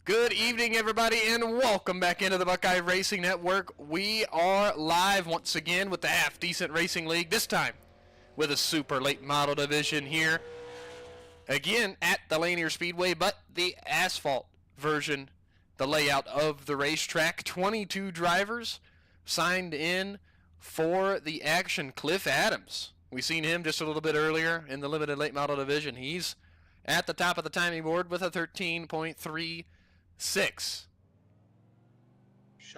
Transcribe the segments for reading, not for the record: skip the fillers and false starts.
Good evening, everybody, and welcome back into the Buckeye Racing Network. We are live once again with the Half Decent Racing League, this time with a super late model division here. Again, at the Lanier Speedway, but the asphalt version, the layout of the racetrack. 22 drivers signed in for the action. Cliff Adams, we seen him just a little bit earlier in the limited late model division. He's at the top of the timing board with a 13.36.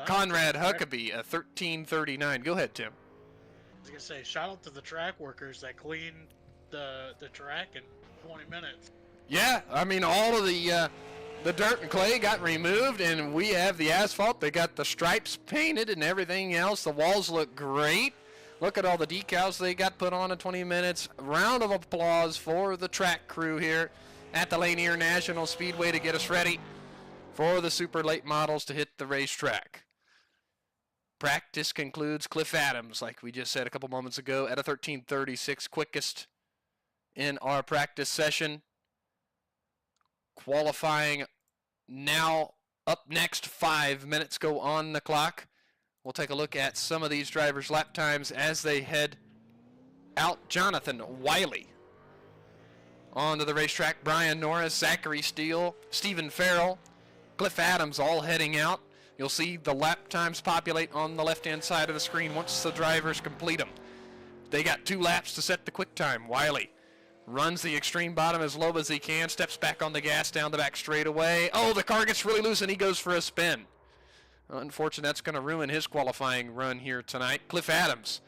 Conrad Huckabee, a 13.39. Go ahead, Tim. I was going to say, shout out to the track workers that cleaned the track in 20 minutes. Yeah, I mean, all of the dirt and clay got removed, and we have the asphalt. They got the stripes painted and everything else. The walls look great. Look at all the decals they got put on in 20 minutes. Round of applause for the track crew here at the Lanier National Speedway to get us ready for the super late models to hit the racetrack. Practice concludes. Cliff Adams, like we just said a couple moments ago, at a 13.36, quickest in our practice session. Qualifying now up next. 5 minutes go on the clock. We'll take a look at some of these drivers' lap times as they head out. Jonathan Wiley onto the racetrack. Brian Norris, Zachary Steele, Stephen Farrell, Cliff Adams all heading out. You'll see the lap times populate on the left-hand side of the screen once the drivers complete them. They got 2 laps to set the quick time. Wiley runs the extreme bottom as low as he can, steps back on the gas down the back straightaway. Oh, the car gets really loose and he goes for a spin. Unfortunately, that's going to ruin his qualifying run here tonight. Cliff Adams,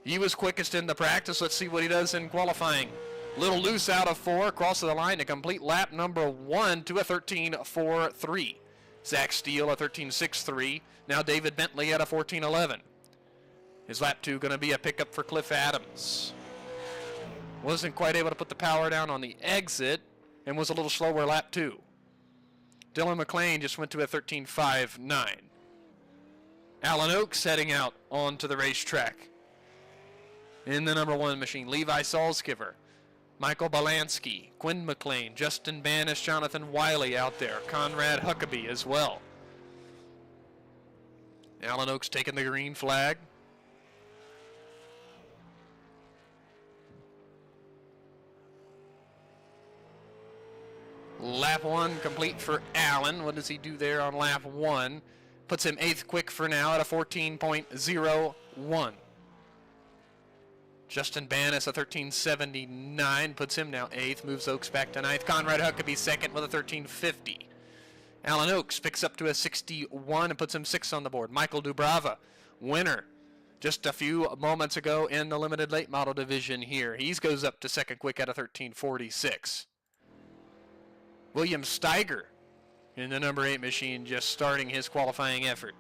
he was quickest in the practice. Let's see what he does in qualifying. Little loose out of 4, across the line to complete lap number 1 to a 13.43. Zach Steele a 13.63. Now David Bentley at a 14.11. His lap 2 going to be a pickup for Cliff Adams. Wasn't quite able to put the power down on the exit and was a little slower lap 2. Dylan McLean just went to a 13.59. Alan Oakes heading out onto the racetrack in the number 1 machine. Levi Salzgiver, Michael Balansky, Quinn McLean, Justin Banish, Jonathan Wiley out there. Conrad Huckabee as well. Alan Oakes taking the green flag. Lap 1 complete for Allen. What does he do there on lap 1? Puts him 8th quick for now at a 14.01. Justin Banis a 13.79. Puts him now 8th. Moves Oakes back to 9th. Conrad Huckabee 2nd with a 13.50. Alan Oakes picks up to a 61 and puts him 6th on the board. Michael Dubrava, winner just a few moments ago in the limited late model division here. He goes up to 2nd quick at a 13.46. William Steiger in the number 8 machine just starting his qualifying effort.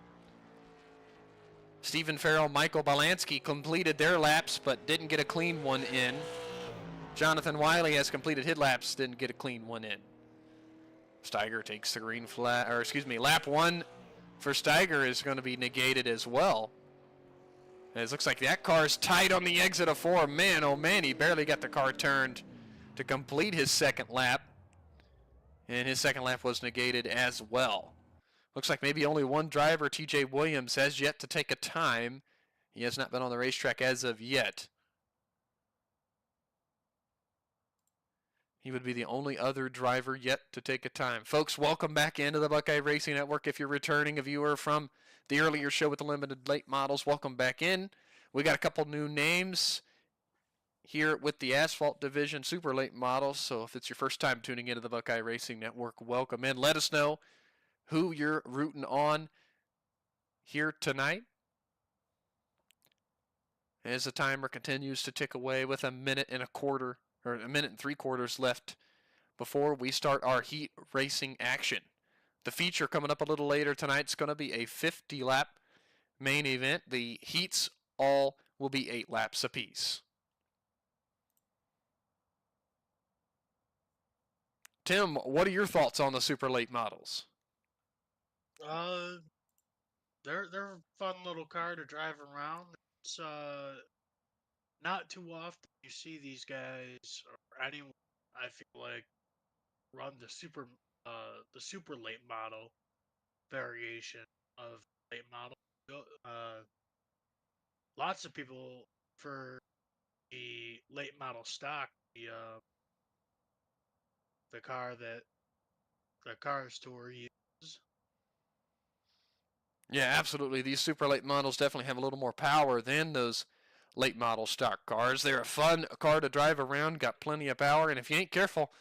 Stephen Farrell, Michael Balansky completed their laps but didn't get a clean one in. Jonathan Wiley has completed his laps, didn't get a clean one in. Steiger takes the green flag, or excuse me, lap 1 for Steiger is going to be negated as well. It looks like that car is tight on the exit of 4. Man, oh man, he barely got the car turned to complete his 2nd lap. And his 2nd lap was negated as well. Looks like maybe only one driver, TJ Williams, has yet to take a time. He has not been on the racetrack as of yet. He would be the only other driver yet to take a time. Folks, welcome back into the Buckeye Racing Network. If you're returning a viewer from the earlier show with the limited late models, welcome back in. We got a couple new names here with the asphalt division super late models. So if it's your first time tuning into the Buckeye Racing Network, welcome in. Let us know who you're rooting on here tonight as the timer continues to tick away with a minute and 3/4 left before we start our heat racing action. The feature coming up a little later tonight is going to be a 50-lap main event. The heats all will be 8 laps apiece. Tim, what are your thoughts on the super late models? They're a fun little car to drive around. It's not too often you see these guys or anyone, I feel like, run the super the super late model variation of late model. Lots of people for the late model stock, the car that the car store uses. Yeah, absolutely. These super late models definitely have a little more power than those late model stock cars. They're a fun car to drive around, got plenty of power, and if you ain't careful,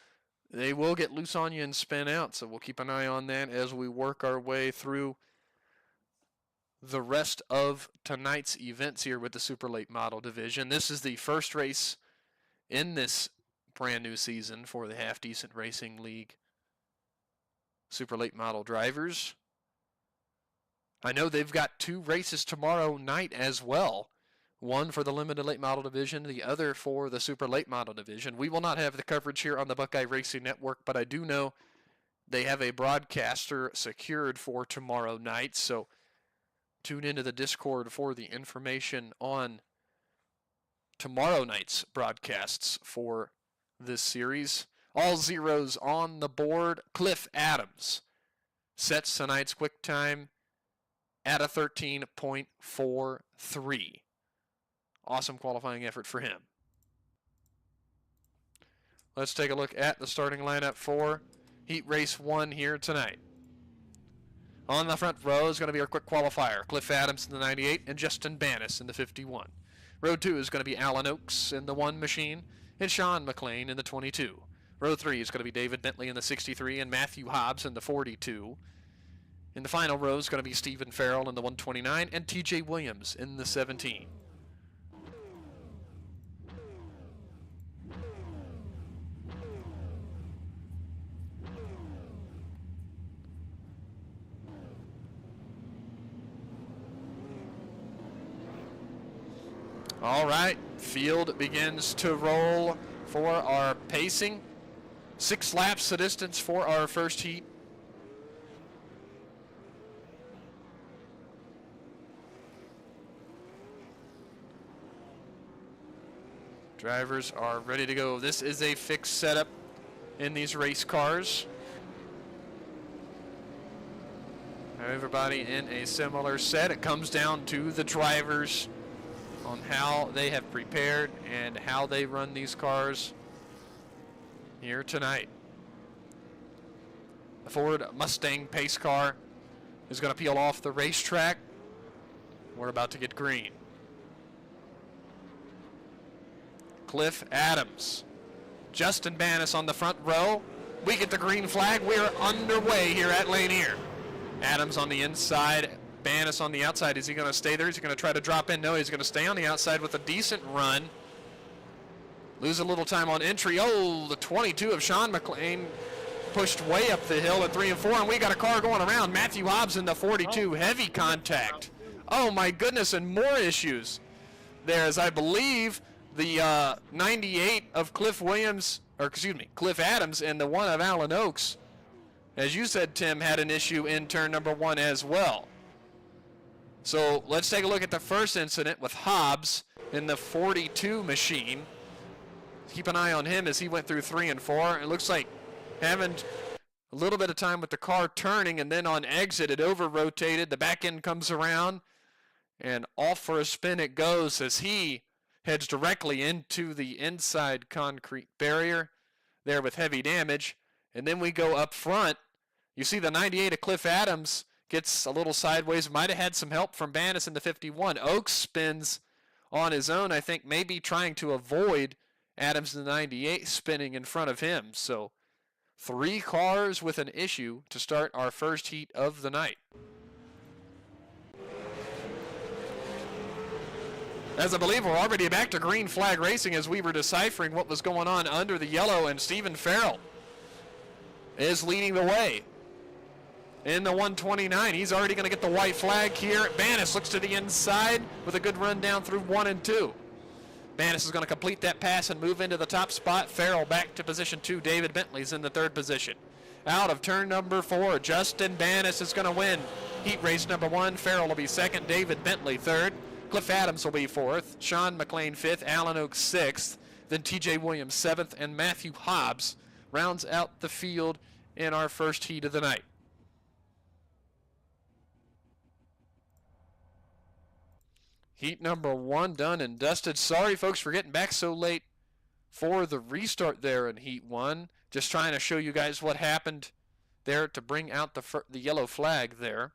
they will get loose on you and spin out. So we'll keep an eye on that as we work our way through the rest of tonight's events here with the super late model division. This is the first race in this brand new season for the Half Decent Racing League super late model drivers. I know they've got 2 races tomorrow night as well. One for the limited late model division, the other for the super late model division. We will not have the coverage here on the Buckeye Racing Network, but I do know they have a broadcaster secured for tomorrow night, so tune into the Discord for the information on tomorrow night's broadcasts for this series. All zeros on the board. Cliff Adams sets tonight's quick time at a 13.43. Awesome qualifying effort for him. Let's take a look at the starting lineup for Heat Race 1 here tonight. On the front row is going to be our quick qualifier. Cliff Adams in the 98 and Justin Bannis in the 51. Row 2 is going to be Alan Oakes in the 1 machine and Sean McLean in the 22. Row 3 is going to be David Bentley in the 63 and Matthew Hobbs in the 42. In the final row is going to be Stephen Farrell in the 129 and TJ Williams in the 17. All right, field begins to roll for our pacing. 6 laps the distance for our first heat. Drivers are ready to go. This is a fixed setup in these race cars. Everybody in a similar set. It comes down to the drivers on how they have prepared and how they run these cars here tonight. The Ford Mustang pace car is going to peel off the racetrack. We're about to get green. Cliff Adams, Justin Bannis on the front row. We get the green flag. We're underway here at Lanier. Adams on the inside, Bannis on the outside. Is he going to stay there? Is he going to try to drop in? No, he's going to stay on the outside with a decent run. Lose a little time on entry. Oh, the 22 of Sean McLean pushed way up the hill at 3 and 4, and we got a car going around. Matthew Hobbs in the 42, heavy contact. Oh my goodness, and more issues. There's, I believe, the 98 of Cliff Adams and the 1 of Alan Oakes, as you said, Tim, had an issue in turn number 1 as well. So let's take a look at the first incident with Hobbs in the 42 machine. Keep an eye on him as he went through 3 and 4. It looks like having a little bit of time with the car turning, and then on exit it over-rotated. The back end comes around, and off for a spin it goes as he heads directly into the inside concrete barrier there with heavy damage. And then we go up front. You see the 98 of Cliff Adams gets a little sideways. Might have had some help from Bannis in the 51. Oakes spins on his own, I think, maybe trying to avoid Adams in the 98 spinning in front of him. So 3 cars with an issue to start our first heat of the night. As I believe we're already back to green flag racing as we were deciphering what was going on under the yellow, and Stephen Farrell is leading the way in the 129. He's already going to get the white flag here. Bannis looks to the inside with a good run down through 1 and 2. Bannis is going to complete that pass and move into the top spot. Farrell back to position 2. David Bentley's in the 3rd position. Out of turn number 4, Justin Bannis is going to win heat race number 1. Farrell will be 2nd. David Bentley 3rd. Cliff Adams will be 4th. Sean McLean 5th. Alan Oakes 6th. Then TJ Williams 7th. And Matthew Hobbs rounds out the field in our first heat of the night. Heat number 1 done and dusted. Sorry, folks, for getting back so late for the restart there in Heat 1. Just trying to show you guys what happened there to bring out the yellow flag there.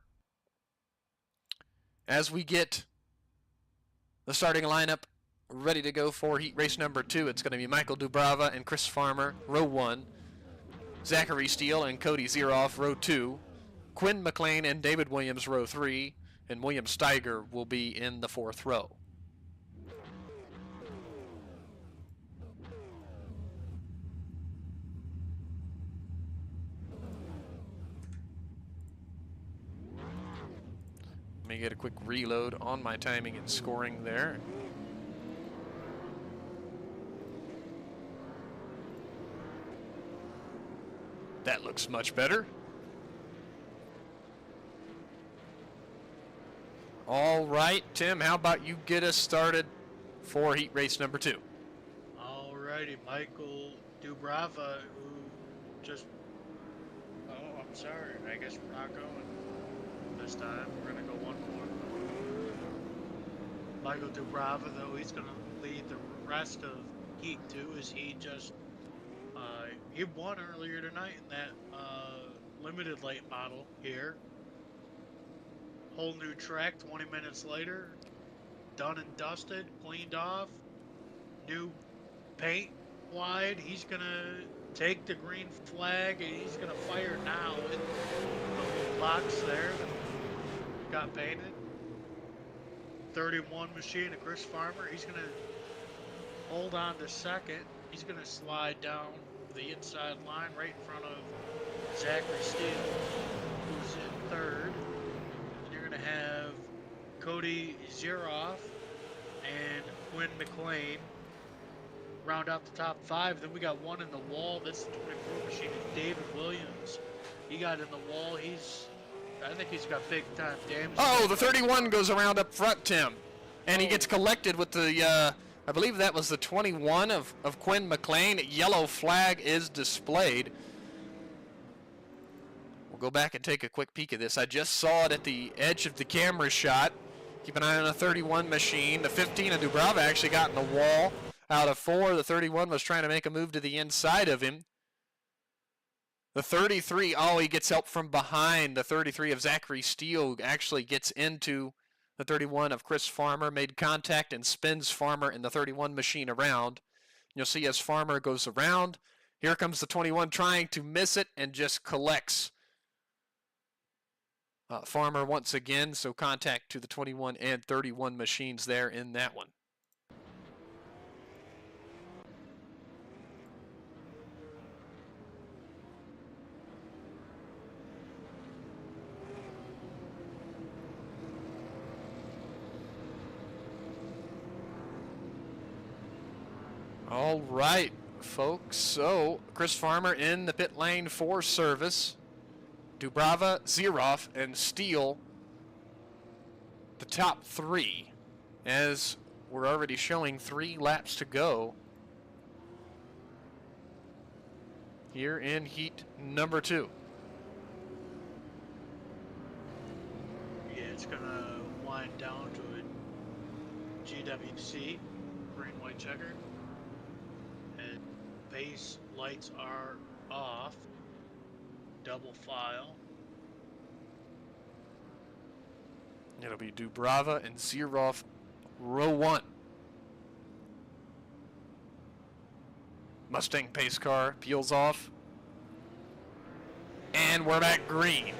As we get the starting lineup ready to go for heat race number 2, it's going to be Michael Dubrava and Chris Farmer, row 1. Zachary Steele and Cody Zeroff, row 2. Quinn McLean and David Williams, row 3. And William Steiger will be in the 4th row. Let me get a quick reload on my timing and scoring there. That looks much better. All right, Tim, how about you get us started for heat race number 2? All righty, Michael Dubrava, who just... Oh, I'm sorry. I guess we're not going this time. We're going to go one more. Michael Dubrava, though, he's going to lead the rest of heat 2 as he just... he won earlier tonight in that limited late model here. Whole new track 20 minutes later, done and dusted, cleaned off, new paint wide. He's gonna take the green flag and he's gonna fire now in the little box there that got painted. 31 machine of Chris Farmer, he's gonna hold on to second. He's gonna slide down the inside line right in front of Zachary Steele, who's in 3rd. Have Cody Zeroff and Quinn McLean round out the top 5. Then we got one in the wall. That's the 24 machine. David Williams. He got in the wall. I think he's got big time damage. Oh, the 31 goes around up front, Tim. And he gets collected with the, I believe that was the 21 of Quinn McLean. Yellow flag is displayed. Go back and take a quick peek at this. I just saw it at the edge of the camera shot. Keep an eye on the 31 machine. The 15 of Dubrava actually got in the wall. Out of 4, the 31 was trying to make a move to the inside of him. The 33, oh, he gets help from behind. The 33 of Zachary Steele actually gets into the 31 of Chris Farmer, made contact and spins Farmer in the 31 machine around. You'll see as Farmer goes around, here comes the 21 trying to miss it and just collects Farmer once again, so contact to the 21 and 31 machines there in that one. All right, folks, so Chris Farmer in the pit lane for service. Dubrava, Zeroff, and Steele, the top 3, as we're already showing 3 laps to go here in heat number 2. Yeah, it's gonna wind down to a GWC, green, white, checkered, and base lights are off. Double file. It'll be Dubrava and Zeroff, row 1. Mustang pace car peels off. And we're back green.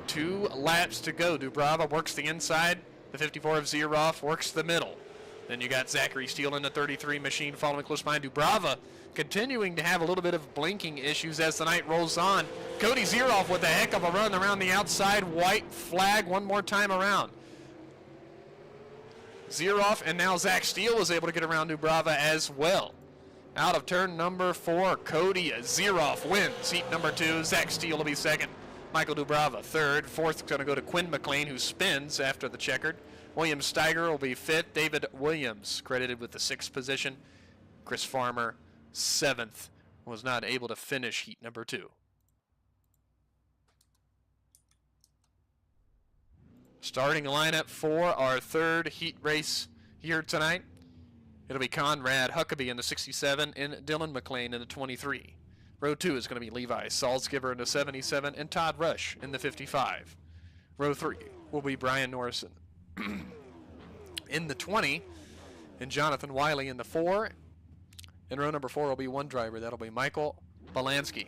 2 laps to go. Dubrava works the inside. The 54 of Zeroff works the middle. Then you got Zachary Steele in the 33 machine following close behind. Dubrava continuing to have a little bit of blinking issues as the night rolls on. Cody Zeroff with a heck of a run around the outside. White flag one more time around. Zeroff and now Zach Steele was able to get around Dubrava as well. Out of turn number 4, Cody Zeroff wins heat number 2. Zach Steele will be 2nd. Michael Dubrava 3rd. 4th is going to go to Quinn McLean, who spins after the checkered. William Steiger will be 5th. David Williams credited with the 6th position. Chris Farmer 7th was not able to finish heat number 2. Starting lineup for our third heat race here tonight. It'll be Conrad Huckabee in the 67 and Dylan McLean in the 23. Row 2 is going to be Levi Salzgiver in the 77 and Todd Rush in the 55. Row 3 will be Brian Norrison in the 20 and Jonathan Wiley in the 4. In row number 4 will be one driver. That'll be Michael Balansky.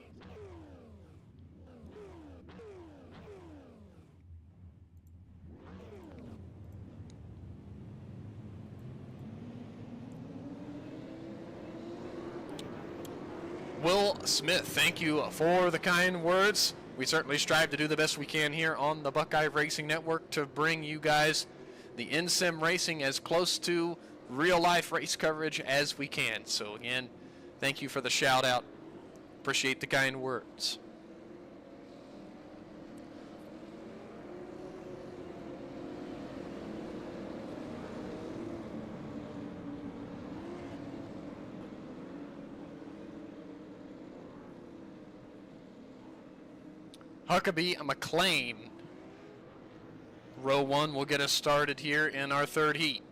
Will Smith, thank you for the kind words. We certainly strive to do the best we can here on the Buckeye Racing Network to bring you guys the in-sim racing as close to real-life race coverage as we can. So again, thank you for the shout-out. Appreciate the kind words. Huckabee McLean. Row 1 will get us started here in our third heat.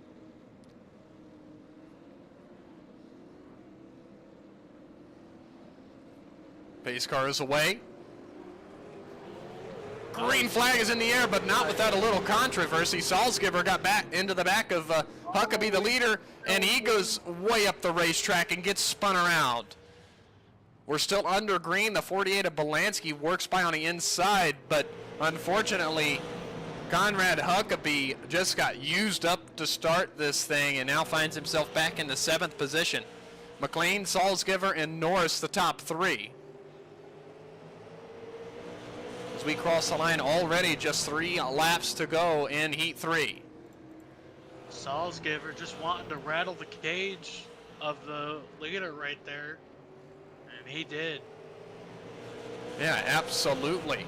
Pace car is away. Green flag is in the air, but not without a little controversy. Salzgiver got back into the back of Huckabee, the leader, and he goes way up the racetrack and gets spun around. We're still under green. The 48 of Balansky works by on the inside, but unfortunately, Conrad Huckabee just got used up to start this thing and now finds himself back in the 7th position. McLean, Salzgiver, and Norris, the top 3. As we cross the line already, just 3 laps to go in Heat 3. Salzgiver just wanting to rattle the cage of the leader right there. And he did. Yeah, absolutely.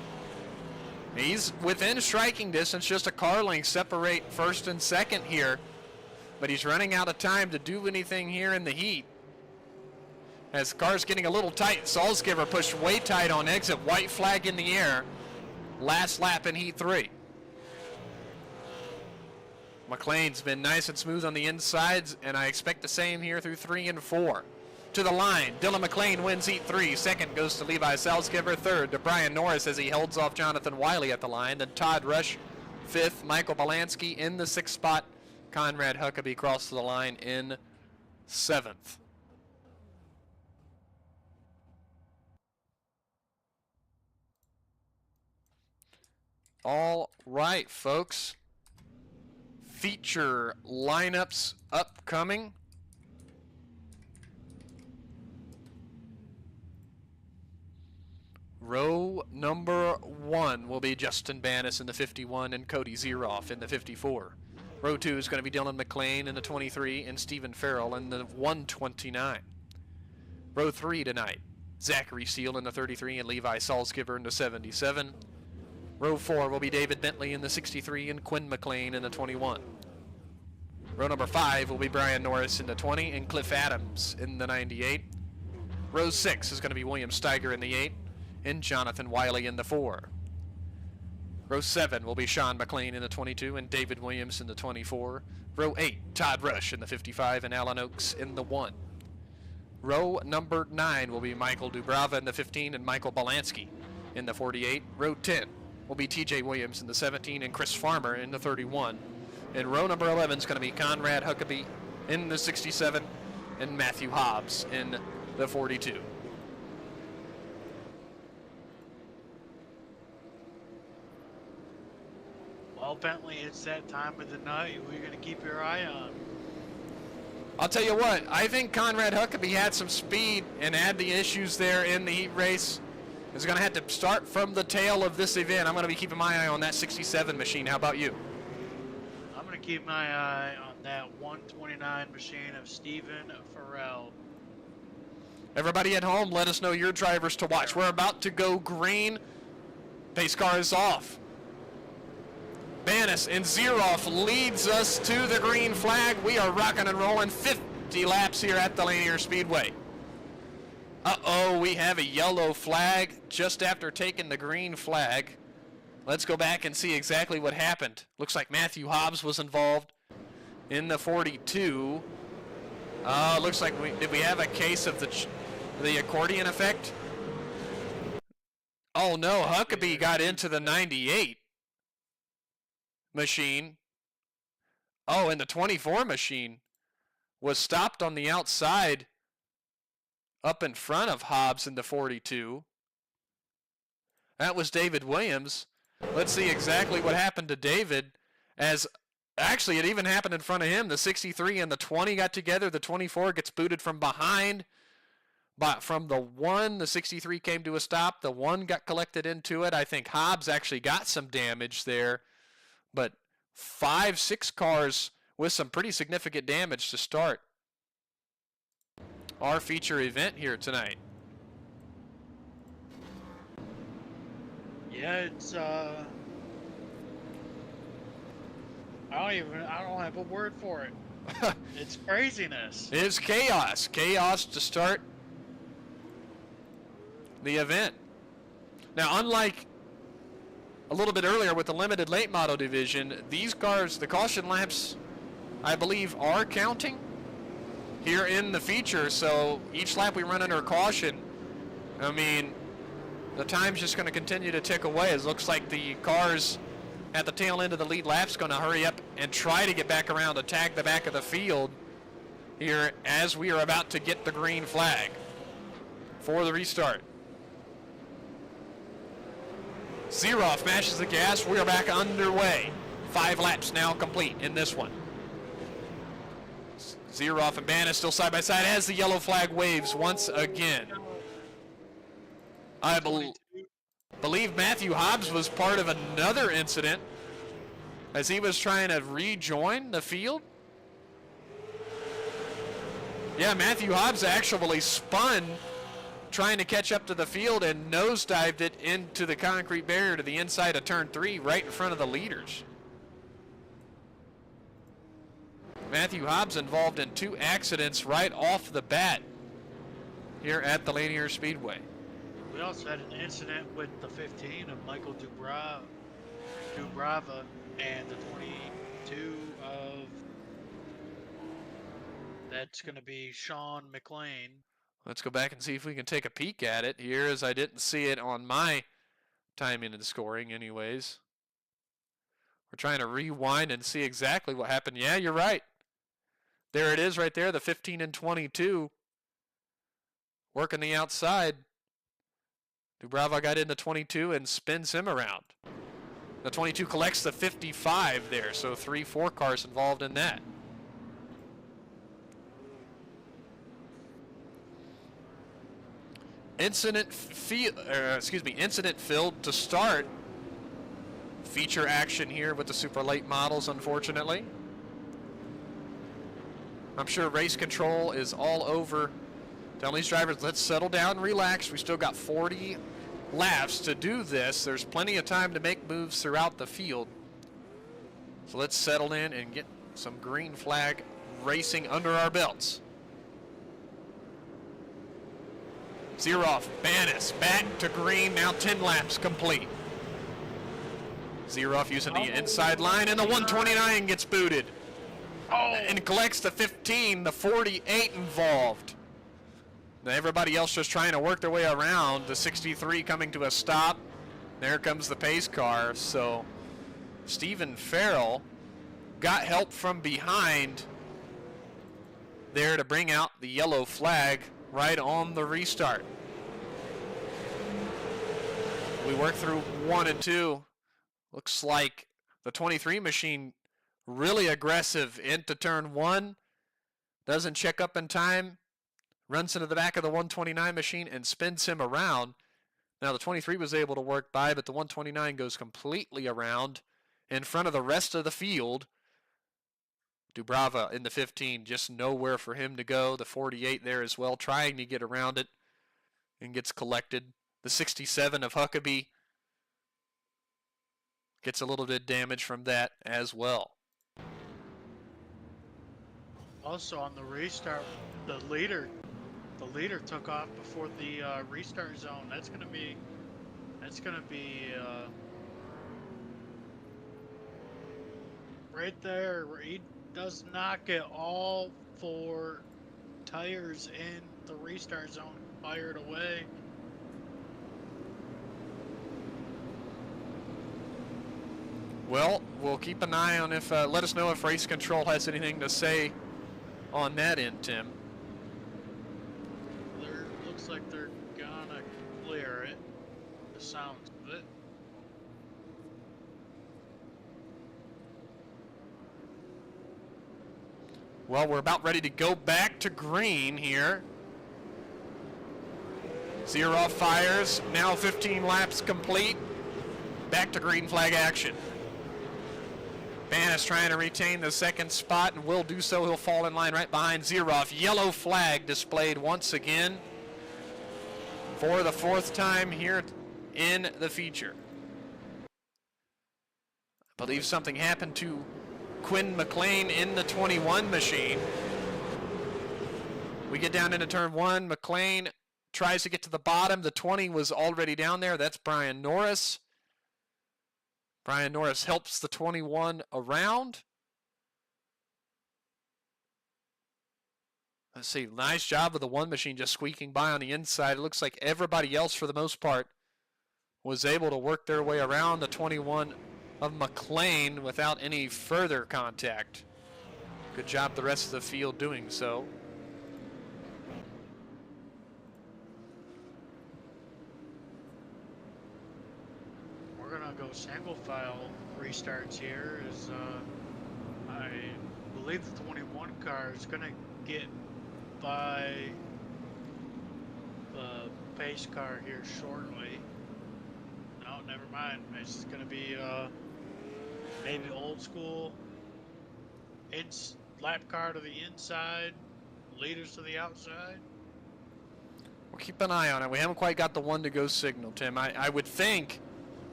He's within striking distance, just a car length separate first and second here. But he's running out of time to do anything here in the heat. As the car's getting a little tight, Salzgiver pushed way tight on exit. White flag in the air. Last lap in Heat 3. McLean's been nice and smooth on the insides, and I expect the same here through 3 and 4. To the line, Dylan McLean wins Heat 3. Second goes to Levi Salzgiver. Third to Brian Norris as he holds off Jonathan Wiley at the line. Then Todd Rush, 5th. Michael Balansky in the 6th spot. Conrad Huckabee crossed the line in 7th. All right, folks. Feature lineups upcoming. Row number 1 will be Justin Bannis in the 51 and Cody Zeroff in the 54. Row 2 is going to be Dylan McLean in the 23 and Stephen Farrell in the 129. Row 3 tonight, Zachary Steele in the 33 and Levi Salzgiver in the 77. Row 4 will be David Bentley in the 63 and Quinn McLean in the 21. Row number 5 will be Brian Norris in the 20 and Cliff Adams in the 98. Row 6 is going to be William Steiger in the 8 and Jonathan Wiley in the 4. Row 7 will be Sean McLean in the 22 and David Williams in the 24. Row 8, Todd Rush in the 55 and Alan Oakes in the 1. Row number 9 will be Michael Dubrava in the 15 and Michael Balansky in the 48. Row 10 will be TJ Williams in the 17 and Chris Farmer in the 31. And row number 11 is going to be Conrad Huckabee in the 67 and Matthew Hobbs in the 42. Well, Bentley, it's that time of the night we're going to keep your eye on. I'll tell you what, I think Conrad Huckabee had some speed and had the issues there in the heat race. Is going to have to start from the tail of this event. I'm going to be keeping my eye on that 67 machine. How about you? I'm going to keep my eye on that 129 machine of Stephen Farrell. Everybody at home, let us know your drivers to watch. We're about to go green. Pace car is off. Bannis and Zeroff leads us to the green flag. We are rocking and rolling 50 laps here at the Lanier Speedway. Uh-oh, we have a yellow flag just after taking the green flag. Let's go back and see exactly what happened. Looks like Matthew Hobbs was involved in the 42. Looks like did we have a case of the accordion effect? Oh no, Huckabee got into the 98 machine. Oh, and the 24 machine was stopped on the outside up in front of Hobbs in the 42. That was David Williams. Let's see exactly what happened to David, as actually it even happened in front of him. The 63 and the 20 got together. The 24 gets booted from behind. But from the 1, the 63 came to a stop. The 1 got collected into it. I think Hobbs actually got some damage there. But 5, 6 cars with some pretty significant damage to start our feature event here tonight. Yeah, it's I don't have a word for it. It's craziness. It's chaos. Chaos to start the event. Now, unlike a little bit earlier with the limited late model division, these cars, the caution laps, I believe, are counting here in the feature. So each lap we run under caution, I mean, the time's just going to continue to tick away. It looks like the cars at the tail end of the lead lap's going to hurry up and try to get back around to tag the back of the field here as we are about to get the green flag for the restart. Zeroff mashes the gas. We are back underway. 5 laps now complete in this one. Zeroff and Bannis still side by side as the yellow flag waves once again. I believe Matthew Hobbs was part of another incident as he was trying to rejoin the field. Yeah, Matthew Hobbs actually spun trying to catch up to the field and nosedived it into the concrete barrier to the inside of turn 3 right in front of the leaders. Matthew Hobbs involved in 2 accidents right off the bat here at the Lanier Speedway. We also had an incident with the 15 of Michael Dubrava and the 22 of, that's going to be Sean McLean. Let's go back and see if we can take a peek at it here, as I didn't see it on my timing and scoring anyways. We're trying to rewind and see exactly what happened. Yeah, you're right. There it is right there, the 15 and 22 working the outside. Dubrava got into 22 and spins him around. The 22 collects the 55 there, so 3-4 cars involved in that. Incident filled to start. Feature action here with the super late models, unfortunately. I'm sure race control is all over. Telling these drivers, let's settle down, relax. We still got 40 laps to do this. There's plenty of time to make moves throughout the field. So let's settle in and get some green flag racing under our belts. Zeroff, Bannis, back to green, now 10 laps complete. Zeroff using the inside line, and the 129 gets booted. And collects the 15, the 48 involved. Now everybody else just trying to work their way around. The 63 coming to a stop. There comes the pace car. So Stephen Farrell got help from behind there to bring out the yellow flag right on the restart. We work through 1 and 2. Looks like the 23 machine really aggressive into turn 1. Doesn't check up in time. Runs into the back of the 129 machine and spins him around. Now the 23 was able to work by, but the 129 goes completely around in front of the rest of the field. Dubrava in the 15, just nowhere for him to go. The 48 there as well, trying to get around it and gets collected. The 67 of Huckabee gets a little bit of damage from that as well. Also on the restart, the leader the leader took off before the restart zone. That's gonna be right there. Where he does not get all 4 tires in the restart zone fired away. Well, we'll keep an eye on if, let us know if race control has anything to say on that end, Tim. Looks like they're gonna clear it. The sounds of it. Well, we're about ready to go back to green here. Zero fires, now 15 laps complete. Back to green flag action. Ban is trying to retain the second spot and will do so. He'll fall in line right behind Zeroff. Yellow flag displayed once again for the 4th time here in the feature. I believe something happened to Quinn McLean in the 21 machine. We get down into turn 1. McLean tries to get to the bottom. The 20 was already down there. That's Brian Norris. Brian Norris helps the 21 around. Let's see, nice job of the 1 machine just squeaking by on the inside. It looks like everybody else, for the most part, was able to work their way around the 21 of McLean without any further contact. Good job the rest of the field doing so. We're gonna go single file restarts here. I believe the 21 car is gonna get by the pace car here shortly. No, never mind. It's just gonna be maybe old school. Lap car to the inside, leaders to the outside. We'll keep an eye on it. We haven't quite got the 1 to go signal, Tim. I would think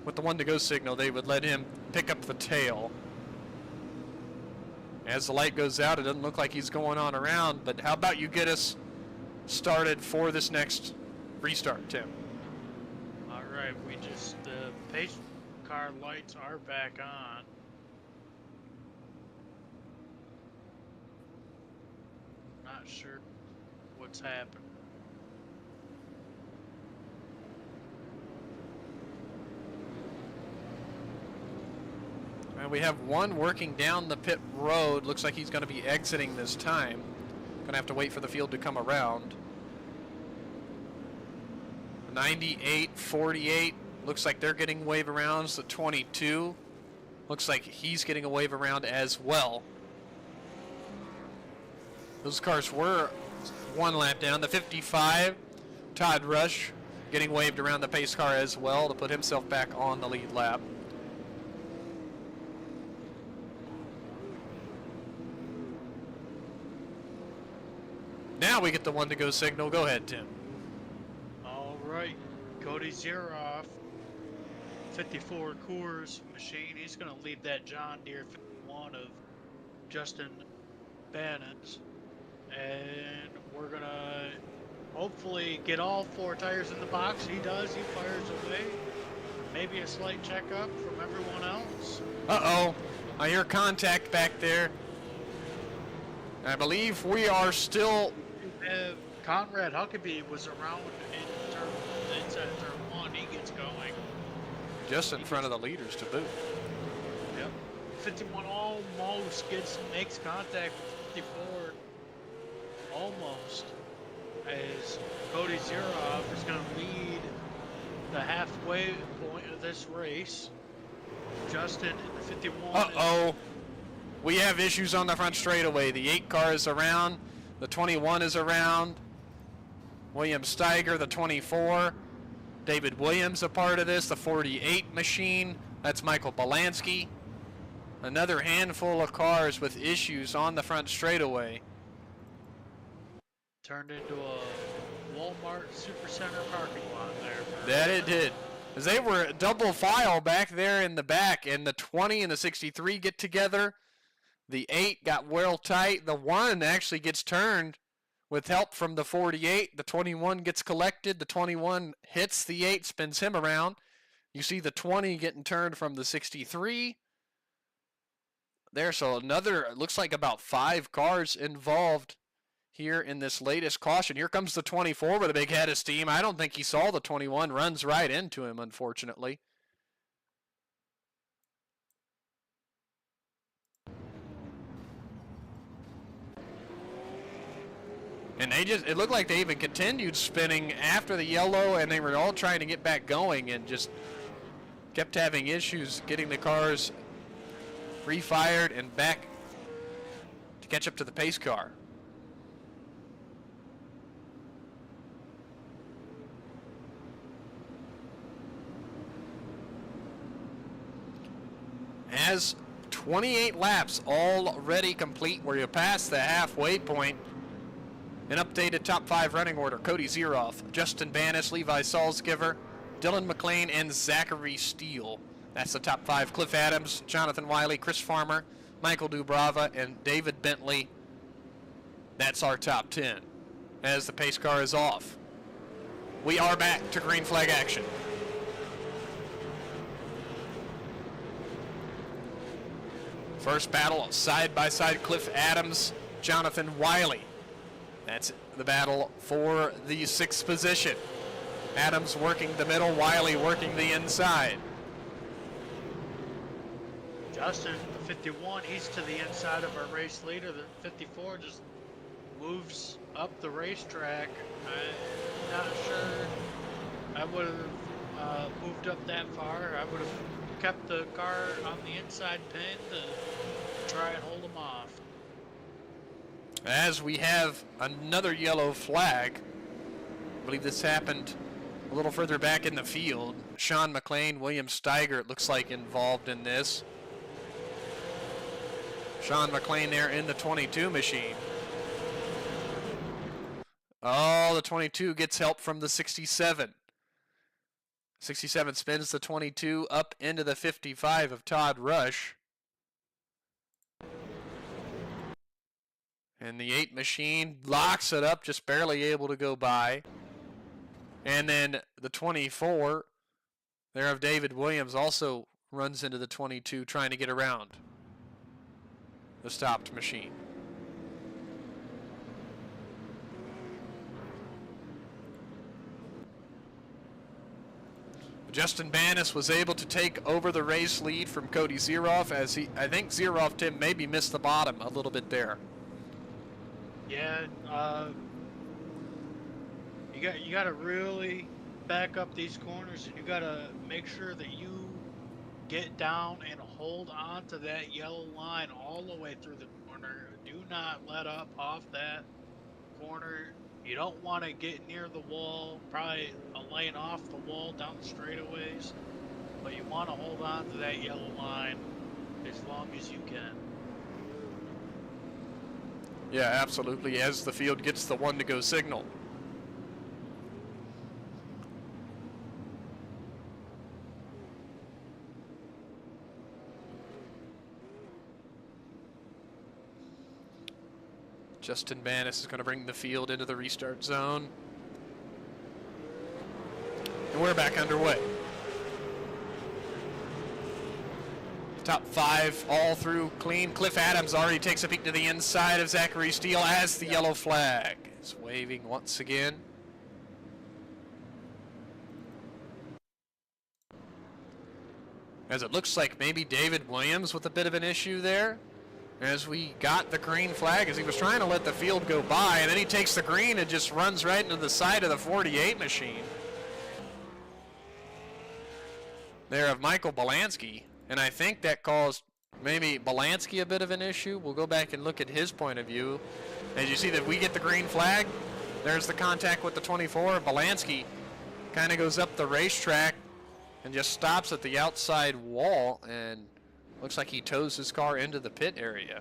with the 1 to go signal they would let him pick up the tail. As the light goes out, it doesn't look like he's going on around, but how about you get us started for this next restart, Tim? All right, the pace car lights are back on. Not sure what's happened. And we have 1 working down the pit road. Looks like he's going to be exiting this time. Going to have to wait for the field to come around. 98, 48. Looks like they're getting wave arounds. The 22. Looks like he's getting a wave around as well. Those cars were 1 lap down. The 55, Todd Rush, getting waved around the pace car as well to put himself back on the lead lap. Now we get the 1 to go signal. Go ahead, Tim. All right, Cody Zeroff, 54 Coors machine. He's going to lead that John Deere 51 of Justin Bannon's. And we're going to hopefully get all 4 tires in the box. He does. He fires away. Maybe a slight checkup from everyone else. Uh-oh. I hear contact back there. I believe we are still... Conrad Huckabee was around inside turn 1. He gets going. Just in front of the leaders to boot. Yep. 51 almost makes contact with 54. Almost. As Cody Zeroff is going to lead the halfway point of this race. Justin in the 51. Uh-oh. We have issues on the front straightaway. The 8 car is around. The 21 is around. William Steiger, the 24. David Williams a part of this. The 48 machine. That's Michael Belansky. Another handful of cars with issues on the front straightaway. Turned into a Walmart Supercenter parking lot there. That it did. As they were double file back there in the back, and the 20 and the 63 get together. The 8 got well tight. The 1 actually gets turned with help from the 48. The 21 gets collected. The 21 hits the 8, spins him around. You see the 20 getting turned from the 63. There, so another, looks like about 5 cars involved here in this latest caution. Here comes the 24 with a big head of steam. I don't think he saw the 21, runs right into him, unfortunately. And it looked like they even continued spinning after the yellow, and they were all trying to get back going and just kept having issues getting the cars refired and back to catch up to the pace car. As 28 laps already complete, where you pass the halfway point. An updated top 5 running order: Cody Zeroff, Justin Bannis, Levi Salzgiver, Dylan McLean, and Zachary Steele. That's the top 5. Cliff Adams, Jonathan Wiley, Chris Farmer, Michael Dubrava, and David Bentley. That's our top 10. As the pace car is off, we are back to green flag action. First battle, side by side, Cliff Adams, Jonathan Wiley. That's the battle for the 6th position. Adams working the middle, Wiley working the inside. Justin, the 51, he's to the inside of our race leader. The 54 just moves up the racetrack. I'm not sure I would have moved up that far. I would have kept the car on the inside pin to try and hold him off. As we have another yellow flag, I believe this happened a little further back in the field. Sean McLean, William Steiger, it looks like, involved in this. Sean McLean there in the 22 machine. Oh, the 22 gets help from the 67. 67 spins the 22 up into the 55 of Todd Rush. And the 8 machine locks it up, just barely able to go by. And then the 24 there of David Williams also runs into the 22, trying to get around the stopped machine. Justin Bannis was able to take over the race lead from Cody Zeroff, as I think Zeroff, Tim, maybe missed the bottom a little bit there. Yeah, you got to really back up these corners, and you got to make sure that you get down and hold on to that yellow line all the way through the corner. Do not let up off that corner. You don't want to get near the wall, probably a lane off the wall down the straightaways, but you want to hold on to that yellow line as long as you can. Yeah, absolutely, as the field gets the 1-to-go signal. Justin Bannis is going to bring the field into the restart zone. And we're back underway. Top 5 all through clean. Cliff Adams already takes a peek to the inside of Zachary Steele as the yellow flag is waving once again. As it looks like maybe David Williams with a bit of an issue there. As we got the green flag, as he was trying to let the field go by, and then he takes the green and just runs right into the side of the 48 machine. There of Michael Belansky, and I think that caused maybe Belansky a bit of an issue. We'll go back and look at his point of view. As you see that we get the green flag, there's the contact with the 24. Belansky kind of goes up the racetrack and just stops at the outside wall, and looks like he tows his car into the pit area.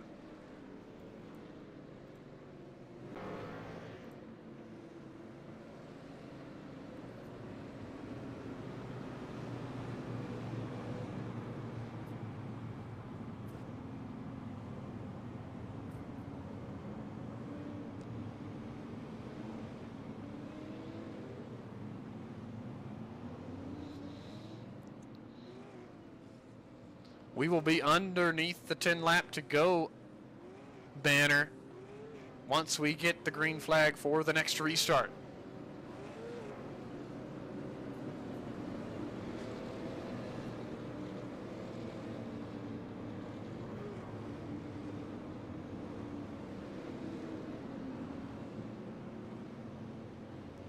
We will be underneath the 10 lap to go banner once we get the green flag for the next restart.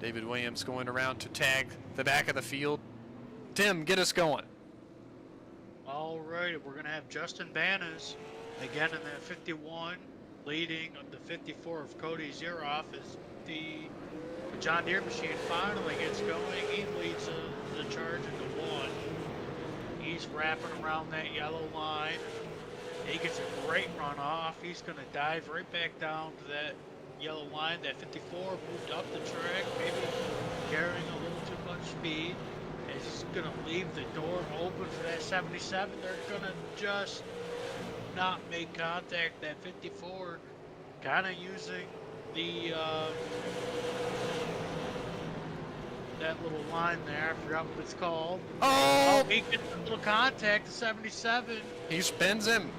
David Williams going around to tag the back of the field. Tim, get us going. All right, we're going to have Justin Banas again in that 51, leading the 54 of Cody Zeroff as the John Deere machine finally gets going. He leads the charge into 1. He's wrapping around that yellow line. He gets a great run off. He's going to dive right back down to that yellow line. That 54 moved up the track, maybe carrying a little too much speed. Is going to leave the door open for that 77. They're going to just not make contact. That 54 kind of using the that little line there. I forgot what it's called. Oh! He gets a little contact. The 77. He spins him.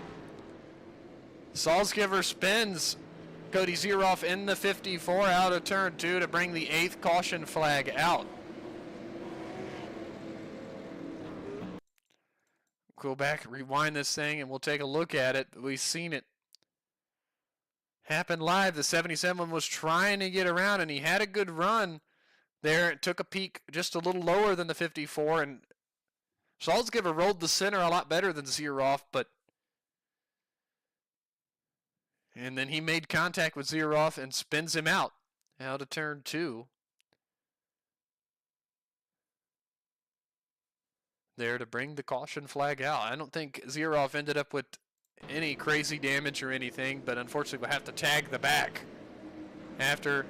Salzgiver spins Cody Zeroff in the 54 out of turn 2 to bring the 8th caution flag out. Go back, rewind this thing, and we'll take a look at it. We've seen it happen live. The 77 was trying to get around, and he had a good run there. It took a peak just a little lower than the 54, and Salzgiver rolled the center a lot better than Zeroff, and then he made contact with Zeroff and spins him out of turn 2. There to bring the caution flag out. I don't think Zeroff ended up with any crazy damage or anything, but unfortunately we'll have to tag the back after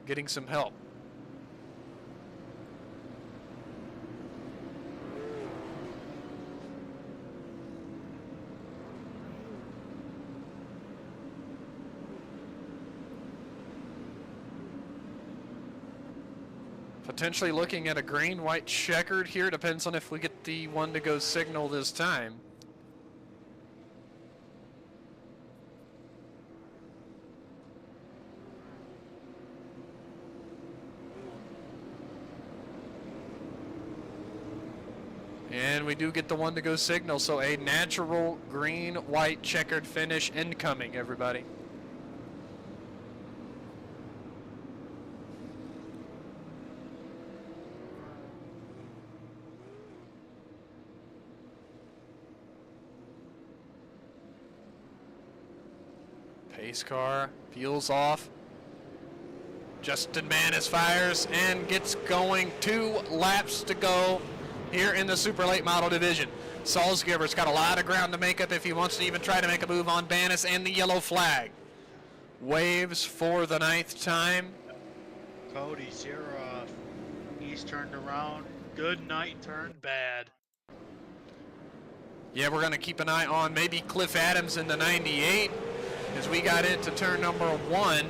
getting some help. Potentially looking at a green-white checkered here. Depends on if we get the one to go signal this time. And we do get the one to go signal, so a natural green-white checkered finish incoming, everybody. Pace car peels off. Justin Banas fires and gets going. 2 laps to go here in the super late model division. Salzgiver's got a lot of ground to make up if he wants to even try to make a move on Banas, and the yellow flag waves for the 9th time. Cody Zeroff, he's turned around. Good night turned bad. Yeah, we're going to keep an eye on maybe Cliff Adams in the 98 as we got into turn number 1.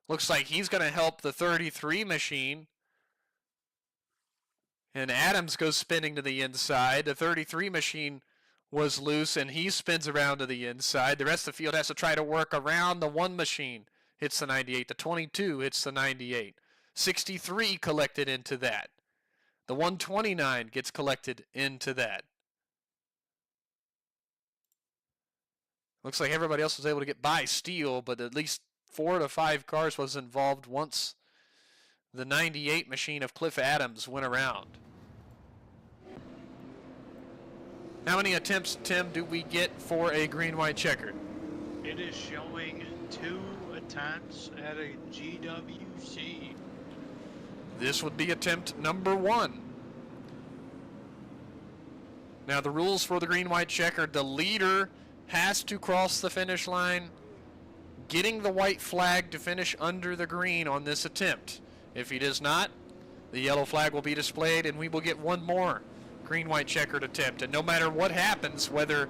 Looks like he's going to help the 33 machine. And Adams goes spinning to the inside. The 33 machine was loose, and he spins around to the inside. The rest of the field has to try to work around. The 1 machine hits the 98. The 22 hits the 98. 63 collected into that. The 129 gets collected into that. Looks like everybody else was able to get by Steele, but at least 4 to 5 cars was involved once the 98 machine of Cliff Adams went around. How many attempts, Tim, do we get for a green-white checkered? It is showing 2 attempts at a GWC. This would be attempt number 1. Now the rules for the green-white checkered: the leader has to cross the finish line, getting the white flag to finish under the green on this attempt. If he does not, the yellow flag will be displayed, and we will get one more green-white checkered attempt. And no matter what happens, whether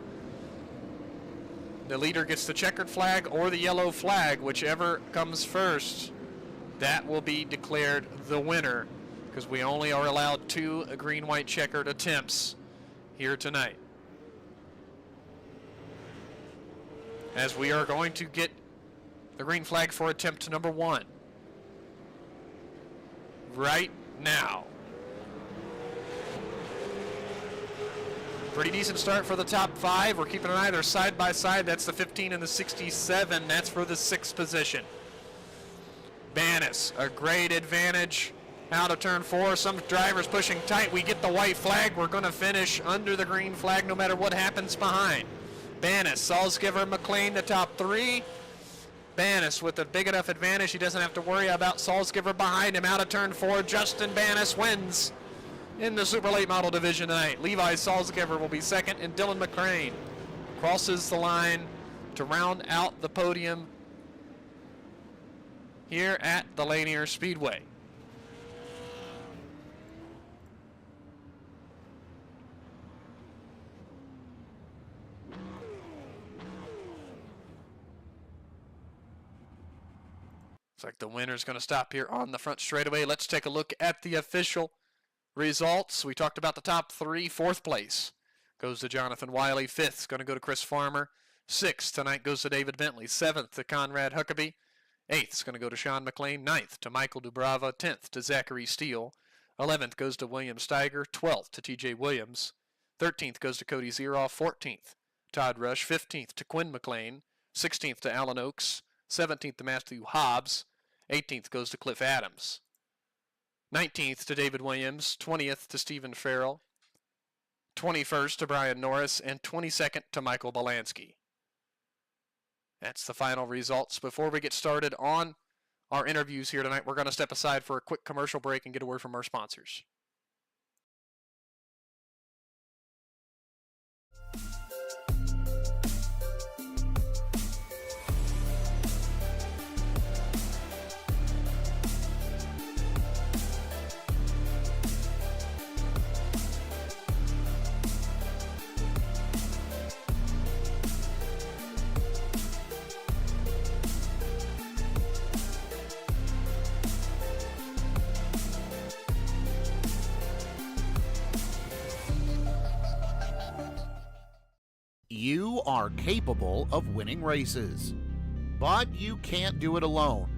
the leader gets the checkered flag or the yellow flag, whichever comes first, that will be declared the winner, because we only are allowed 2 green-white checkered attempts here tonight. as we are going to get the green flag for attempt number 1 right now. Pretty decent start for the top 5. We're keeping an eye. They're side by side. That's the 15 and the 67. That's for the 6th position. Bannis, a great advantage out of turn 4. Some drivers pushing tight. We get the white flag. We're going to finish under the green flag no matter what happens behind. Bannis, Salzgiver, McLean, the top 3. Bannis with a big enough advantage. He doesn't have to worry about Salzgiver behind him. Out of turn 4, Justin Bannis wins in the Super Late Model Division tonight. Levi Salzgiver will be second, and Dylan McCrane crosses the line to round out the podium here at the Lanier Speedway. Looks like the winner's going to stop here on the front straightaway. Let's take a look at the official results. We talked about the top 3. 4th place goes to Jonathan Wiley. 5th is going to go to Chris Farmer. 6th tonight goes to David Bentley. 7th to Conrad Huckabee. 8th is going to go to Sean McLean. 9th to Michael Dubrava. 10th to Zachary Steele. 11th goes to William Steiger. 12th to TJ Williams. 13th goes to Cody Zeroff. 14th, Todd Rush. 15th to Quinn McLean. 16th to Alan Oakes. 17th to Matthew Hobbs. 18th goes to Cliff Adams. 19th to David Williams, 20th to Stephen Farrell, 21st to Brian Norris, and 22nd to Michael Belansky. That's the final results. Before we get started on our interviews here tonight, we're going to step aside for a quick commercial break and get a word from our sponsors. You are capable of winning races, but you can't do it alone.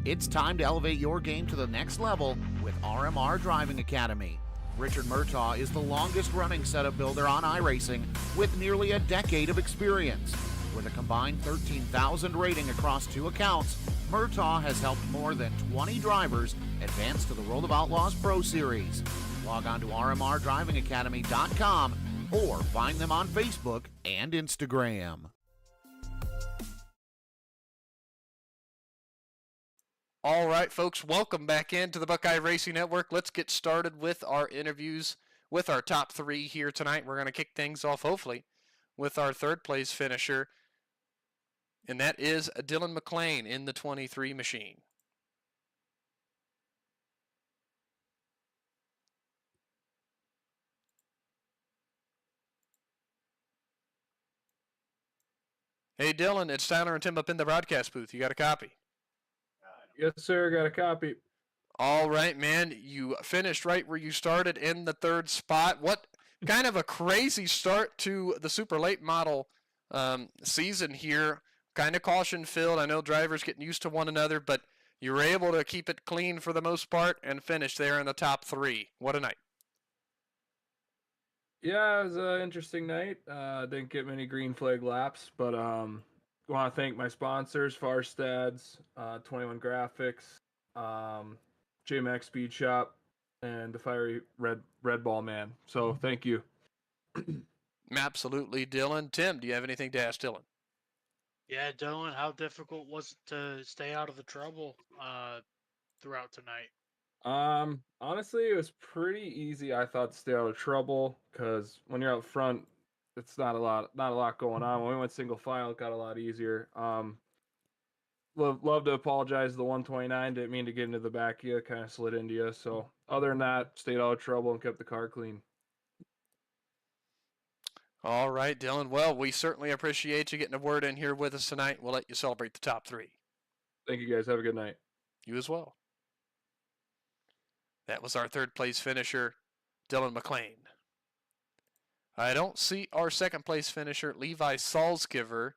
It's time to elevate your game to the next level with RMR Driving Academy. Richard Murtaugh is the longest running setup builder on iRacing with nearly a decade of experience. With a combined 13,000 rating across 2 accounts, Murtaugh has helped more than 20 drivers advance to the World of Outlaws Pro Series. Log on to rmrdrivingacademy.com or find them on Facebook and Instagram. All right, folks, welcome back into the Buckeye Racing Network. Let's get started with our interviews with our top 3 here tonight. We're going to kick things off, hopefully, with our 3rd place finisher, and that is Dylan McLean in the 23 machine. Hey, Dylan, it's Tyler and Tim up in the broadcast booth. You got a copy? Yes, sir. Got a copy. All right, man. You finished right where you started in the 3rd spot. What kind of a crazy start to the super late model season here. Kind of caution-filled. I know drivers getting used to one another, but you were able to keep it clean for the most part and finish there in the top 3. What a night. Yeah, it was an interesting night. Didn't get many green flag laps, but want to thank my sponsors, Farstad's, 21 Graphics, JMax Speed Shop, and the Fiery Red Ball Man. So thank you. Absolutely, Dylan. Tim, do you have anything to ask Dylan? Yeah, Dylan, how difficult was it to stay out of the trouble throughout tonight? Honestly, it was pretty easy. I thought to stay out of trouble because when you're out front, it's not a lot going on. When we went single file, it got a lot easier. Love to apologize to the 129. Didn't mean to get into the back of you. Kind of slid into you. So other than that, stayed out of trouble and kept the car clean. All right, Dylan. Well, we certainly appreciate you getting a word in here with us tonight. We'll let you celebrate the top 3. Thank you, guys. Have a good night. You as well. That was our 3rd place finisher, Dylan McLean. I don't see our 2nd place finisher, Levi Salzgiver,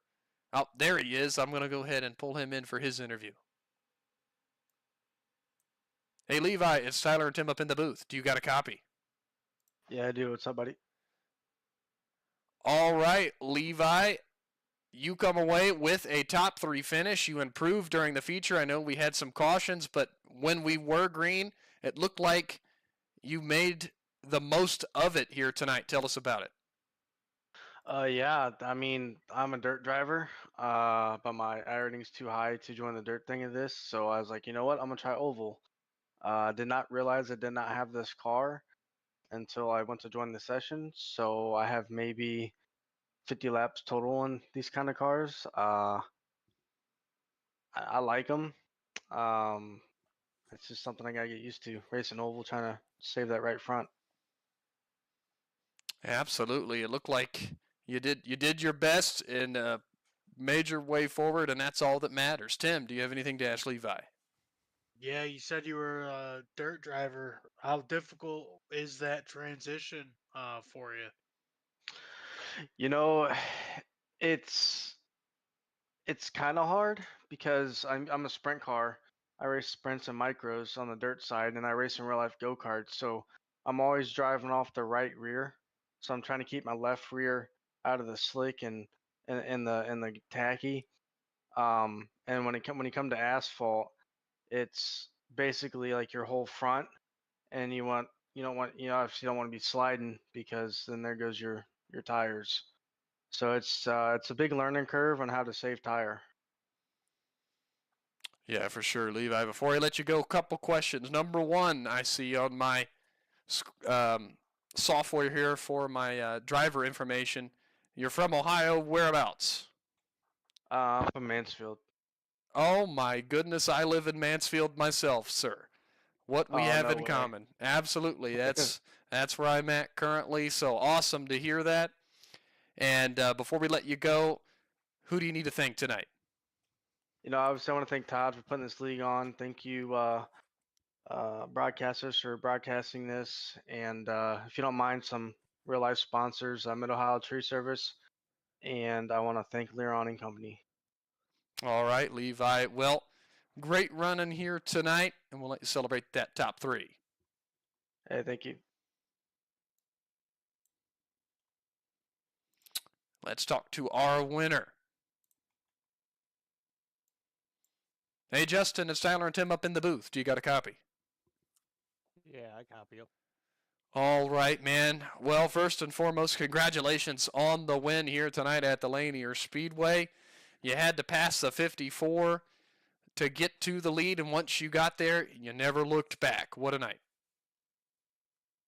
Oh, there he is. I'm going to go ahead and pull him in for his interview. Hey, Levi, it's Tyler and Tim up in the booth. Do you got a copy? Yeah, I do. What's up, buddy? All right, Levi, you come away with a top 3 finish. You improved during the feature. I know we had some cautions, but when we were green, it looked like you made the most of it here tonight. Tell us about it. Yeah, I mean, I'm a dirt driver, but my ironing's too high to join the dirt thing of this, so I was like, you know what, I'm gonna try oval. Did not realize I did not have this car until I went to join the session, so I have maybe 50 laps total on these kind of cars. I like them. Um, it's just something I gotta get used to. Racing oval, trying to save that right front. Absolutely. It looked like you did your best in a major way forward, and that's all that matters. Tim, do you have anything to ask Levi? Yeah, you said you were a dirt driver. How difficult is that transition for you? You know, it's it's kind of hard because I'm a sprint car. I race sprints and micros on the dirt side, and I race in real life go karts. So I'm always driving off the right rear. So I'm trying to keep my left rear out of the slick and the tacky. And when you come to asphalt, it's basically like your whole front, and you don't want obviously you don't want to be sliding because then there goes your tires. So it's a big learning curve on how to save tire. Yeah, for sure, Levi. Before I let you go, a couple questions. Number one, I see on my software here for my driver information. You're from Ohio. Whereabouts? I'm from Mansfield. Oh my goodness, I live in Mansfield myself, sir. What we Oh, have no in way. common. Absolutely. That's where I'm at currently. So awesome to hear that. And before we let you go, who do you need to thank tonight? Obviously, I want to thank Todd for putting this league on. Thank you, broadcasters, for broadcasting this. And if you don't mind, some real life sponsors, Mid Ohio Tree Service, and I want to thank Leron and Company. All right, Levi. Well, great running here tonight, and we'll let you celebrate that top 3. Hey, thank you. Let's talk to our winner. Hey, Justin, it's Tyler and Tim up in the booth. Do you got a copy? Yeah, I copy you. All right, man. Well, first and foremost, congratulations on the win here tonight at the Lanier Speedway. You had to pass the 54 to get to the lead, and once you got there, you never looked back. What a night.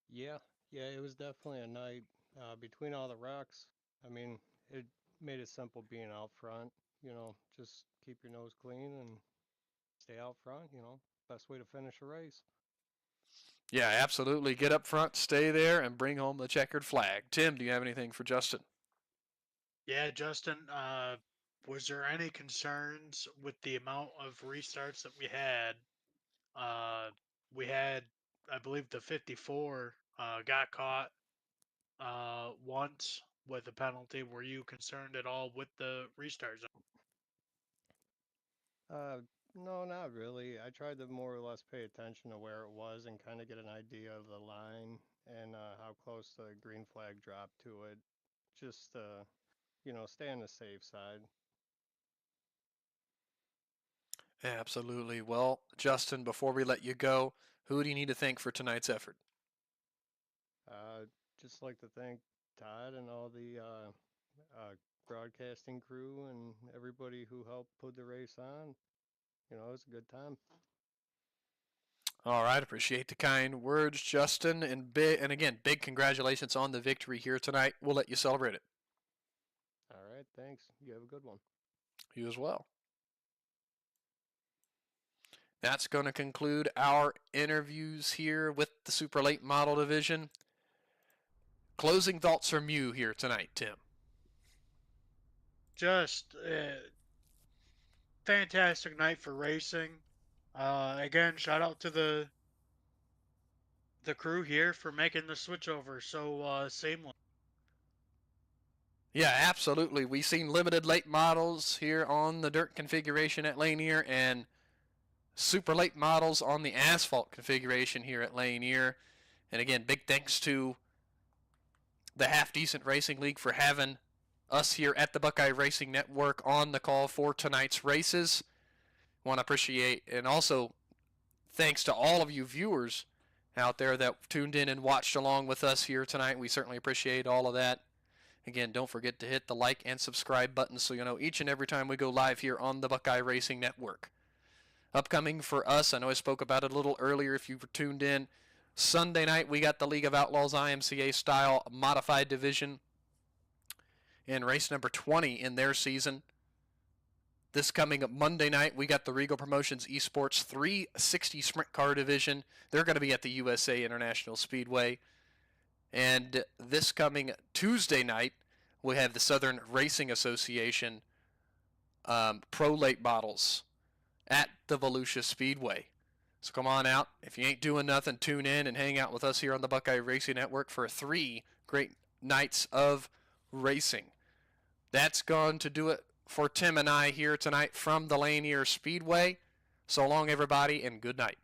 Yeah, it was definitely a night between all the rocks. I mean, it made it simple being out front. Just keep your nose clean and stay out front. Best way to finish a race. Yeah, absolutely. Get up front, stay there, and bring home the checkered flag. Tim, do you have anything for Justin? Yeah, Justin, was there any concerns with the amount of restarts that we had? We had, I believe, the 54 got caught once with a penalty. Were you concerned at all with the restart zone? No, not really. I tried to more or less pay attention to where it was and kind of get an idea of the line and how close the green flag dropped to it. Just stay on the safe side. Absolutely. Well, Justin, before we let you go, who do you need to thank for tonight's effort? Uh, just like to thank Todd and all the broadcasting crew and everybody who helped put the race on. It was a good time. All right, appreciate the kind words, Justin, and again, big congratulations on the victory here tonight. We'll let you celebrate it. All right, thanks. You have a good one. You as well. That's going to conclude our interviews here with the Super Late Model Division. Closing thoughts from you here tonight, Tim. Just fantastic night for racing. Again, shout out to the crew here for making the switch over so seamless. Yeah, absolutely. We've seen limited late models here on the dirt configuration at Lanier and super late models on the asphalt configuration here at Lanier. And again, big thanks to the Half Decent Racing League for having us here at the Buckeye Racing Network on the call for tonight's races. Want to appreciate, and also thanks to all of you viewers out there that tuned in and watched along with us here tonight. We certainly appreciate all of that. Again, don't forget to hit the like and subscribe button so you know each and every time we go live here on the Buckeye Racing Network. Upcoming for us, I know I spoke about it a little earlier if you were tuned in. Sunday night, we got the League of Outlaws IMCA style modified division in race number 20 in their season. This coming Monday night, we got the Regal Promotions Esports 360 Sprint Car Division. They're going to be at the USA International Speedway. And this coming Tuesday night, we have the Southern Racing Association Pro Late Models at the Volusia Speedway. So come on out. If you ain't doing nothing, tune in and hang out with us here on the Buckeye Racing Network for 3 great nights of racing. That's going to do it for Tim and I here tonight from the Lanier Speedway. So long, everybody, and good night.